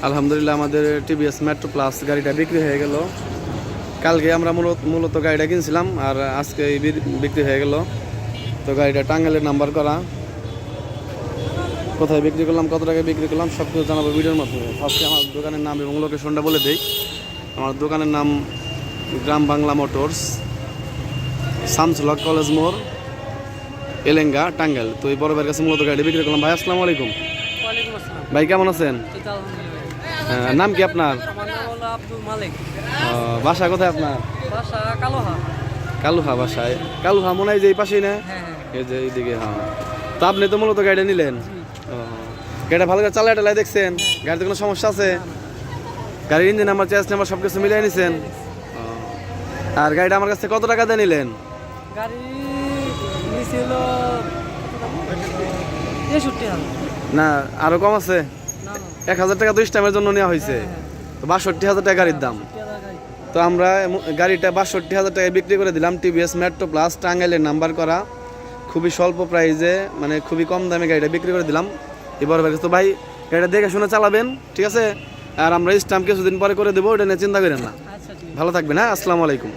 আলহামদুলিল্লাহ আমাদের TVS metro plus গাড়িটা বিক্রি হয়ে গেল। কালকে আমরা মূলত গাড়িটা কিনছিলাম আর আজকে বিক্রি হয়ে গেল। তো গাড়িটা টাঙ্গাইলের নাম্বার করা। কোথায় বিক্রি করলাম, কত টাকায় বিক্রি করলাম সব কিছু জানাবো ভিডিওর মাধ্যমে। ফার্স্টে আমার দোকানের নাম এবং লোকেশনটা বলে দিই। আমার দোকানের নাম গ্রাম বাংলা মোটরস, শামসুল কলেজ মোড়, এলেঙ্গা, টাঙ্গাইল। তো এই বড় ভাইয়ের কাছে মূলত গাড়ি বিক্রি করলাম। ভাই আসসালামু আলাইকুম। ভাই কেমন আছেন? নাম কি আপনার? বাসা কোথায় আপনার? কালুহা বাসায়। কালুহা মনে হয় যে এই পাশেই না? এই যে এইদিকে। হ্যাঁ, তো আপনি তো মূলত গাড়িটা নিলেন। গাড়িটা ভালো করে চালায় টালায় দেখছেন? গাড়িতে কোনো সমস্যা আছে? গাড়ির ইঞ্জিন নাম্বার, চেস নাম্বার সব কিছু মিলিয়ে নিছেন? আর গাড়িটা আমার কাছে কত টাকা দিয়ে নিলেন? না আরো কম আছে? 1000 টাকা তো স্ট্যাম্পের জন্য নেওয়া হয়েছে। 62,000 টাকা গাড়ির দাম। তো আমরা গাড়িটা 62,000 টাকায় বিক্রি করে দিলাম। টিভিএস মেট্রো প্লাস, টাঙ্গাইলের নাম্বার করা, খুবই স্বল্প প্রাইসে, মানে খুবই কম দামে গাড়িটা বিক্রি করে দিলাম এবার। তো ভাই গাড়িটা দেখে শুনে চালাবেন, ঠিক আছে? আর আমরা স্ট্যাম্প কিছুদিন পরে করে দেবো, ওটা নিয়ে চিন্তা করেন না। ভালো থাকবেন। হ্যাঁ, আসসালামু আলাইকুম।